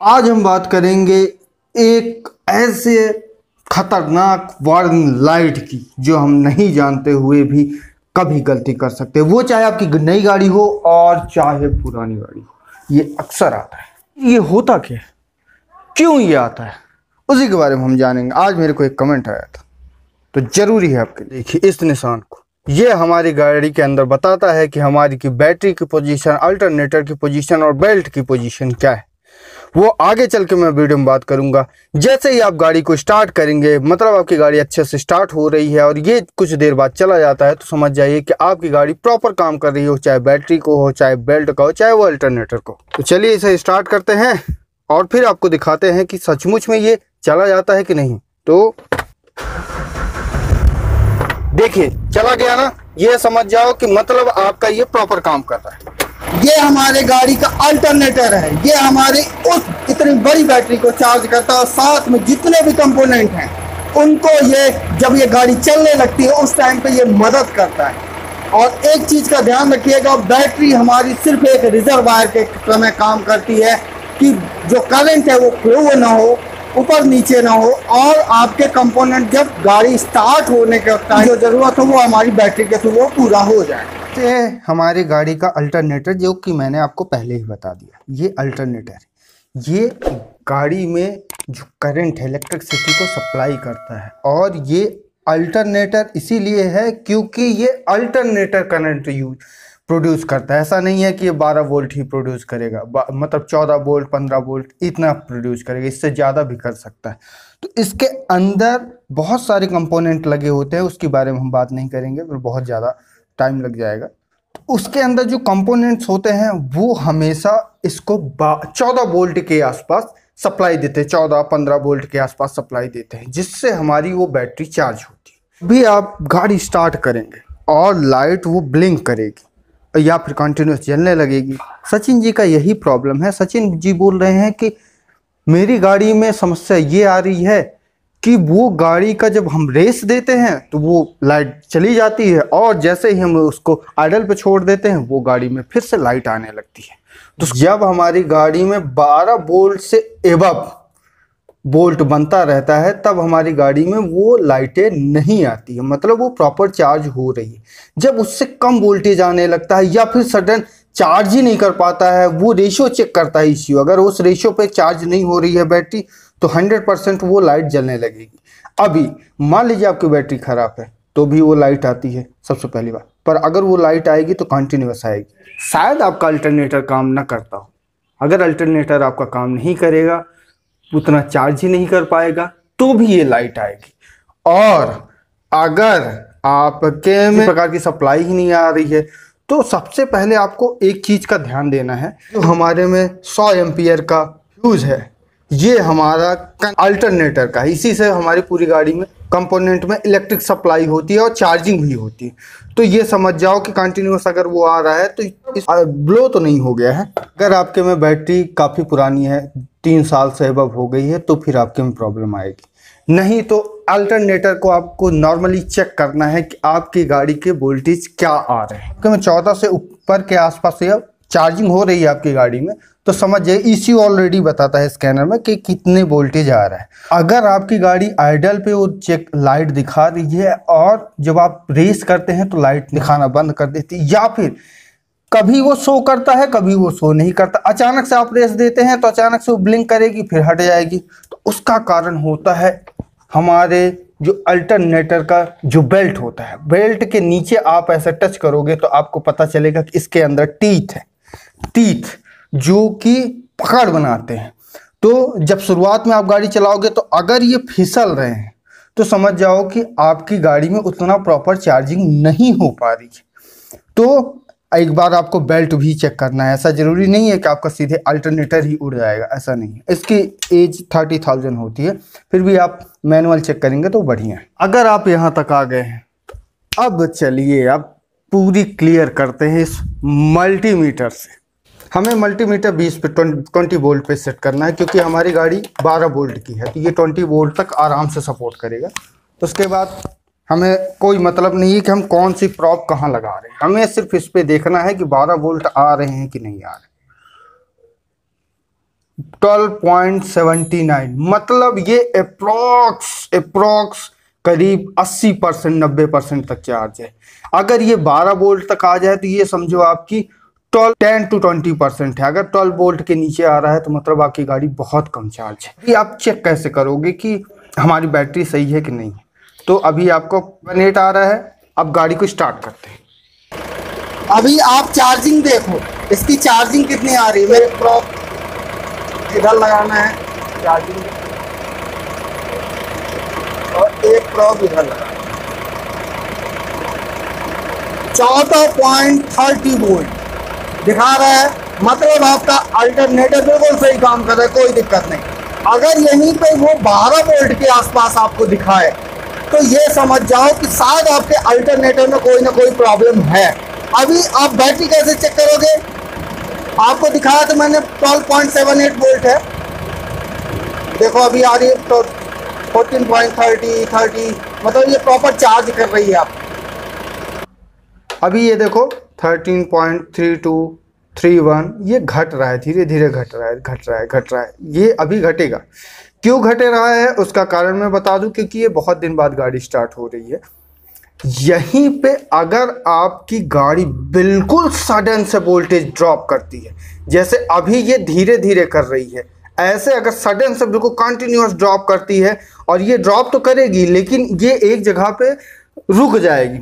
आज हम बात करेंगे एक ऐसे खतरनाक वार्निंग लाइट की जो हम नहीं जानते हुए भी कभी गलती कर सकते हैं। वो चाहे आपकी नई गाड़ी हो और चाहे पुरानी गाड़ी हो, ये अक्सर आता है। ये होता क्या, क्यों ये आता है, उसी के बारे में हम जानेंगे। आज मेरे को एक कमेंट आया था तो जरूरी है आपके। देखिए इस निशान को, ये हमारी गाड़ी के अंदर बताता है कि हमारी की बैटरी की पोजीशन, अल्टरनेटर की पोजीशन और बेल्ट की पोजीशन क्या है। वो आगे चल के मैं वीडियो में बात करूंगा। जैसे ही आप गाड़ी को स्टार्ट करेंगे, मतलब आपकी गाड़ी अच्छे से स्टार्ट हो रही है और ये कुछ देर बाद चला जाता है, तो समझ जाइए कि आपकी गाड़ी प्रॉपर काम कर रही हो, चाहे बैटरी को हो, चाहे बेल्ट का हो, चाहे वो अल्टरनेटर को। तो चलिए इसे स्टार्ट करते हैं और फिर आपको दिखाते हैं कि सचमुच में ये चला जाता है कि नहीं। तो देखिए चला गया ना, ये समझ जाओ कि मतलब आपका ये प्रॉपर काम कर रहा है। ये हमारे गाड़ी का अल्टरनेटर है। ये हमारे उस इतनी बड़ी बैटरी को चार्ज करता है और साथ में जितने भी कंपोनेंट हैं उनको ये, जब ये गाड़ी चलने लगती है उस टाइम पे ये मदद करता है। और एक चीज का ध्यान रखिएगा, बैटरी हमारी सिर्फ एक रिजर्वायर के समय काम करती है कि जो करंट है वो फ्लो ना हो, ऊपर नीचे ना हो, और आपके कंपोनेंट जब गाड़ी स्टार्ट होने के टाइम जो जरूरत हो वो हमारी बैटरी के थ्रू वो पूरा हो जाए। ये हमारी गाड़ी का अल्टरनेटर, जो कि मैंने आपको पहले ही बता दिया। ये अल्टरनेटर ये गाड़ी में जो करंट है, इलेक्ट्रिसिटी को सप्लाई करता है। और ये अल्टरनेटर इसीलिए है क्योंकि ये अल्टरनेटर करंट प्रोड्यूस करता है। ऐसा नहीं है कि ये 12 वोल्ट ही प्रोड्यूस करेगा, मतलब 14 वोल्ट 15 वोल्ट इतना प्रोड्यूस करेगा, इससे ज़्यादा भी कर सकता है। तो इसके अंदर बहुत सारे कंपोनेंट लगे होते हैं, उसके बारे में हम बात नहीं करेंगे, फिर बहुत ज़्यादा टाइम लग जाएगा। तो उसके अंदर जो कंपोनेंट्स होते हैं वो हमेशा इसको 14 वोल्ट के आसपास सप्लाई देते हैं, 14-15 वोल्ट के आसपास सप्लाई देते हैं, जिससे हमारी वो बैटरी चार्ज होती है। भी आप गाड़ी स्टार्ट करेंगे और लाइट वो ब्लिंक करेगी या फिर कंटिन्यूस जलने लगेगी। सचिन जी का यही प्रॉब्लम है। सचिन जी बोल रहे हैं कि मेरी गाड़ी में समस्या ये आ रही है कि वो गाड़ी का जब हम रेस देते हैं तो वो लाइट चली जाती है और जैसे ही हम उसको आइडल पे छोड़ देते हैं वो गाड़ी में फिर से लाइट आने लगती है। तो जब हमारी गाड़ी में 12 वोल्ट से एबव वोल्ट बनता रहता है तब हमारी गाड़ी में वो लाइटें नहीं आती है, मतलब वो प्रॉपर चार्ज हो रही है। जब उससे कम वोल्टेज आने लगता है या फिर सडन चार्ज ही नहीं कर पाता है, वो रेशियो चेक करता है इश्यू। अगर उस रेशियो पे चार्ज नहीं हो रही है बैटरी तो 100% वो लाइट जलने लगेगी। अभी मान लीजिए आपकी बैटरी खराब है तो भी वो लाइट आती है सबसे पहली बात, पर अगर वो लाइट आएगी तो कंटिन्यूस आएगी। शायद आपका अल्टरनेटर काम ना करता हो। अगर अल्टरनेटर आपका काम नहीं करेगा, उतना चार्ज ही नहीं कर पाएगा, तो भी ये लाइट आएगी। और अगर आपके में प्रकार की सप्लाई ही नहीं आ रही है तो सबसे पहले आपको एक चीज का ध्यान देना है। जो हमारे में 100 एम्पियर का फ्यूज है, ये हमारा अल्टरनेटर का, इसी से हमारी पूरी गाड़ी में कंपोनेंट में इलेक्ट्रिक सप्लाई होती है और चार्जिंग भी होती है। तो ये समझ जाओ कि कंटिन्यूस अगर वो आ रहा है तो इस ब्लो तो नहीं हो गया है। अगर आपके में बैटरी काफ़ी पुरानी है, 3 साल से एबव हो गई है, तो फिर आपके में प्रॉब्लम आएगी। नहीं तो अल्टरनेटर को आपको नॉर्मली चेक करना है कि आपकी गाड़ी के वोल्टेज क्या आ रहे हैं। आपके में 14 से ऊपर के आसपास या चार्जिंग हो रही है आपकी गाड़ी में तो समझ जाइए ईसीयू ऑलरेडी बताता है स्कैनर में कि कितने वोल्टेज आ रहा है। अगर आपकी गाड़ी आइडल पे वो चेक लाइट दिखा रही है और जब आप रेस करते हैं तो लाइट दिखाना बंद कर देती है, या फिर कभी वो शो करता है कभी वो शो नहीं करता, अचानक से आप रेस देते हैं तो अचानक से वो ब्लिंक करेगी फिर हट जाएगी, तो उसका कारण होता है हमारे जो अल्टरनेटर का जो बेल्ट होता है। बेल्ट के नीचे आप ऐसे टच करोगे तो आपको पता चलेगा कि इसके अंदर टीथ है, टीथ जो कि पकड़ बनाते हैं। तो जब शुरुआत में आप गाड़ी चलाओगे तो अगर ये फिसल रहे हैं तो समझ जाओ कि आपकी गाड़ी में उतना प्रॉपर चार्जिंग नहीं हो पा रही है। तो एक बार आपको बेल्ट भी चेक करना है। ऐसा जरूरी नहीं है कि आपका सीधे अल्टरनेटर ही उड़ जाएगा, ऐसा नहीं है। इसकी एज 30,000 होती है, फिर भी आप मैनुअल चेक करेंगे तो बढ़िया है। अगर आप यहाँ तक आ गए हैं तो अब चलिए अब पूरी क्लियर करते हैं इस मल्टीमीटर से। हमें मल्टीमीटर 20 पे 20 वोल्ट पे सेट करना है क्योंकि हमारी गाड़ी 12 वोल्ट की है, तो ये 20 वोल्ट तक आराम से सपोर्ट करेगा। उसके बाद हमें कोई मतलब नहीं है कि हम कौन सी प्रॉप कहाँ लगा रहे हैं, हमें सिर्फ इस पे देखना है कि 12 वोल्ट आ रहे हैं कि नहीं आ रहे। 12.79, मतलब ये अप्रोक्स करीब 80% 90% तक चार्ज है। अगर ये 12 वोल्ट तक आ जाए तो ये समझो आपकी 10 to 20% है। अगर 12 वोल्ट के नीचे आ रहा है तो मतलब आपकी गाड़ी बहुत कम चार्ज है। अभी आप चेक कैसे करोगे कि हमारी बैटरी सही है कि नहीं है? तो अभी आपको 1.8 आ रहा है। अब गाड़ी को स्टार्ट करते हैं। अभी आप चार्जिंग देखो, इसकी चार्जिंग कितनी आ रही है। मेरे प्रोब इधर लगाना है चार्जिंग, और एक प्रोब इधर लगाना है। 14.30 वोल्ट दिखा रहा है, मतलब आपका अल्टरनेटर बिल्कुल सही काम कर रहा है, कोई दिक्कत नहीं। अगर यहीं पे वो 12 वोल्ट के आसपास आपको दिखाए तो ये समझ जाओ कि शायद आपके अल्टरनेटर में कोई ना कोई प्रॉब्लम है। अभी आप बैटरी कैसे चेक करोगे? आपको दिखाया तो मैंने 12.78 वोल्ट है, देखो अभी आ रही है तो 14.30, मतलब ये प्रॉपर चार्ज कर रही है आप। अभी ये देखो 13.3231, ये घट रहा है, धीरे धीरे घट रहा है। ये अभी घटेगा। क्यों घटे रहा है उसका कारण मैं बता दूं, क्योंकि ये बहुत दिन बाद गाड़ी स्टार्ट हो रही है। यहीं पे अगर आपकी गाड़ी बिल्कुल सडन से वोल्टेज ड्रॉप करती है, जैसे अभी ये धीरे धीरे कर रही है, ऐसे अगर सडन से बिल्कुल कंटिन्यूअस ड्रॉप करती है, और ये ड्रॉप तो करेगी लेकिन ये एक जगह पे रुक जाएगी,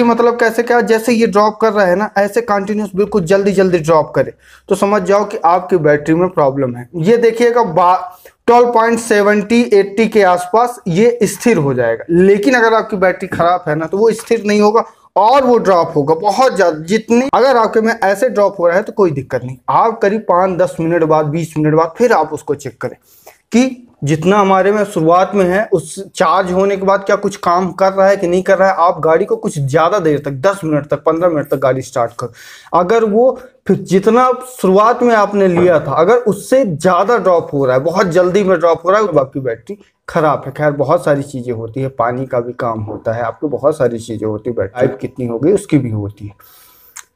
मतलब कैसे, क्या, जैसे ये ड्रॉप कर रहा है ना, ऐसे कंटिन्यूस बिल्कुल जल्दी जल्दी ड्रॉप करे तो समझ जाओ कि आपकी बैटरी में प्रॉब्लम है। ये देखिएगा 12.70-80 के आसपास ये स्थिर हो जाएगा। लेकिन अगर आपकी बैटरी खराब है ना तो वो स्थिर नहीं होगा और वो ड्रॉप होगा बहुत ज़्यादा। जितनी अगर आपके में ऐसे ड्रॉप हो रहा है तो कोई दिक्कत नहीं, आप करीब 5-10 मिनट बाद 20 मिनट बाद फिर आप उसको चेक करें कि जितना हमारे में शुरुआत में है उस चार्ज होने के बाद क्या कुछ काम कर रहा है कि नहीं कर रहा है। आप गाड़ी को कुछ ज़्यादा देर तक 10 मिनट तक 15 मिनट तक गाड़ी स्टार्ट करो, अगर वो फिर जितना शुरुआत में आपने लिया था अगर उससे ज़्यादा ड्रॉप हो रहा है, बहुत जल्दी में ड्रॉप हो रहा है, तो आपकी बैटरी खराब है। खैर बहुत सारी चीज़ें होती है, पानी का भी काम होता है, आपको बहुत सारी चीज़ें होती है, बैटरी लाइफ कितनी हो गई उसकी भी होती है।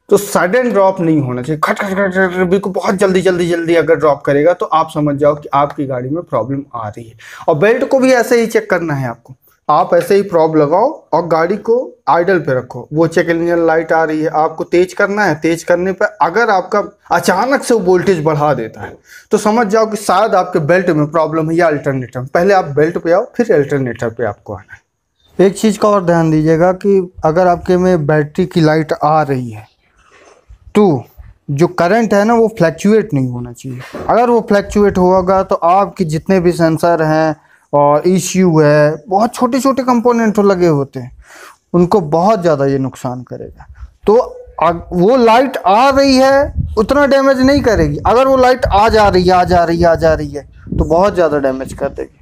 तो सडन ड्रॉप नहीं होना चाहिए, खट खट खट खट बिल्कुल बहुत जल्दी अगर ड्रॉप करेगा तो आप समझ जाओ कि आपकी गाड़ी में प्रॉब्लम आ रही है। और बेल्ट को भी ऐसे ही चेक करना है आपको, आप ऐसे ही प्रॉब लगाओ और गाड़ी को आइडल पे रखो। वो चेक इंजन लाइट आ रही है, आपको तेज करना है, तेज करने पर अगर आपका अचानक से वो वोल्टेज बढ़ा देता है तो समझ जाओ कि शायद आपके बेल्ट में प्रॉब्लम है या अल्टरनेटर में। पहले आप बेल्ट पे आओ फिर अल्टरनेटर पे आपको आना है। एक चीज़ का और ध्यान दीजिएगा कि अगर आपके में बैटरी की लाइट आ रही है तो जो करंट है ना वो फ्लैक्चुएट नहीं होना चाहिए। अगर वो फ्लैक्चुएट होगा तो आपके जितने भी सेंसर हैं और ECU है, बहुत छोटे छोटे कंपोनेंट लगे होते हैं, उनको बहुत ज़्यादा ये नुकसान करेगा। तो वो लाइट आ रही है उतना डैमेज नहीं करेगी, अगर वो लाइट आ जा रही है तो बहुत ज़्यादा डैमेज कर देगी।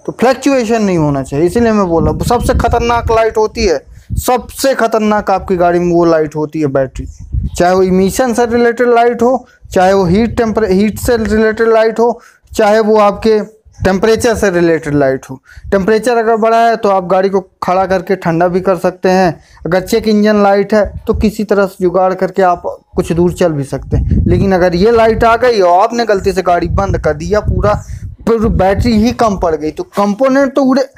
तो फ्लैक्चुएशन नहीं होना चाहिए, इसीलिए मैं बोला सबसे खतरनाक लाइट होती है, सबसे खतरनाक आपकी गाड़ी में वो लाइट होती है बैटरी। चाहे वो इमिशन से रिलेटेड लाइट हो, चाहे वो हीट से रिलेटेड लाइट हो, चाहे वो आपके टेम्परेचर से रिलेटेड लाइट हो। टेम्परेचर अगर बढ़ा है तो आप गाड़ी को खड़ा करके ठंडा भी कर सकते हैं। अगर चेक इंजन लाइट है तो किसी तरह से जुगाड़ करके आप कुछ दूर चल भी सकते हैं। लेकिन अगर ये लाइट आ गई और आपने गलती से गाड़ी बंद कर दी या पूरा बैटरी ही कम पड़ गई तो कंपोनेंट तो उड़े,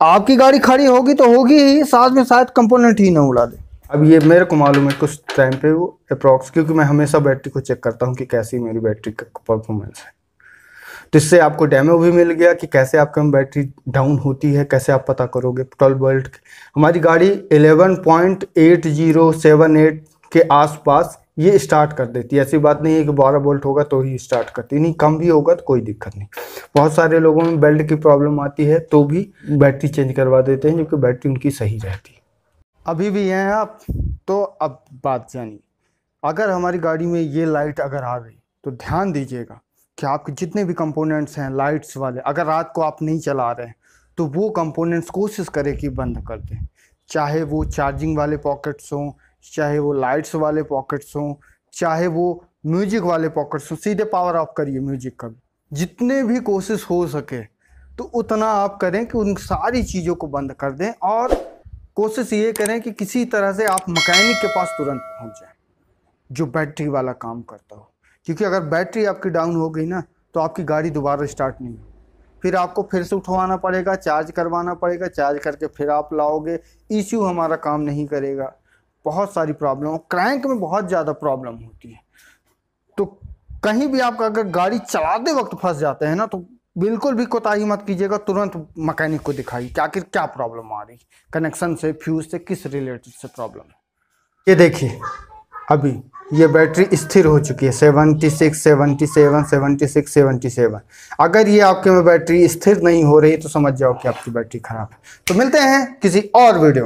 आपकी गाड़ी खड़ी होगी तो होगी ही, साथ में शायद कंपोनेंट ही ना उड़ा दे। अब ये मेरे को मालूम है कुछ टाइम पे वो अप्रॉक्स, क्योंकि मैं हमेशा बैटरी को चेक करता हूँ कि कैसी मेरी बैटरी का परफॉर्मेंस है। तो इससे आपको डेमो भी मिल गया कि कैसे आपका बैटरी डाउन होती है, कैसे आप पता करोगे। 12 वोल्ट हमारी गाड़ी 11.8078 के आसपास ये स्टार्ट कर देती है। ऐसी बात नहीं है कि 12 वोल्ट होगा तो ही स्टार्ट करती नहीं, कम भी होगा तो कोई दिक्कत नहीं। बहुत सारे लोगों में बेल्ट की प्रॉब्लम आती है तो भी बैटरी चेंज करवा देते हैं, क्योंकि बैटरी उनकी सही रहती है। अभी भी हैं आप, तो अब बात जानिए। अगर हमारी गाड़ी में ये लाइट अगर आ गई तो ध्यान दीजिएगा कि आपके जितने भी कंपोनेंट्स हैं लाइट्स वाले, अगर रात को आप नहीं चला रहे हैं तो वो कंपोनेंट्स कोशिश करें कि बंद कर दें। चाहे वो चार्जिंग वाले पॉकेट्स हों, चाहे वो लाइट्स वाले पॉकेट्स हों, चाहे वो म्यूजिक वाले पॉकेट्स हों, सीधे पावर ऑफ करिए म्यूजिक का भी। जितने भी कोशिश हो सके तो उतना आप करें कि उन सारी चीज़ों को बंद कर दें, और कोशिश ये करें कि किसी तरह से आप मैकेनिक के पास तुरंत पहुंच जाएं जो बैटरी वाला काम करता हो। क्योंकि अगर बैटरी आपकी डाउन हो गई ना तो आपकी गाड़ी दोबारा स्टार्ट नहीं, फिर आपको फिर से उठवाना पड़ेगा, चार्ज करवाना पड़ेगा, चार्ज करके फिर आप लाओगे, ईसीयू हमारा काम नहीं करेगा, बहुत सारी प्रॉब्लम, क्रैंक में बहुत ज़्यादा प्रॉब्लम होती है। तो कहीं भी आपका अगर गाड़ी चलाते वक्त फंस जाते हैं ना तो बिल्कुल भी कोताही मत कीजिएगा, तुरंत मैकेनिक को दिखाइए कि आखिर क्या प्रॉब्लम आ रही, कनेक्शन से, फ्यूज से, किस रिलेटेड से प्रॉब्लम है। ये देखिए अभी ये बैटरी स्थिर हो चुकी है 76, 77, 76, 77। अगर ये आपके में बैटरी स्थिर नहीं हो रही तो समझ जाओ कि आपकी बैटरी खराब है। तो मिलते हैं किसी और वीडियो में।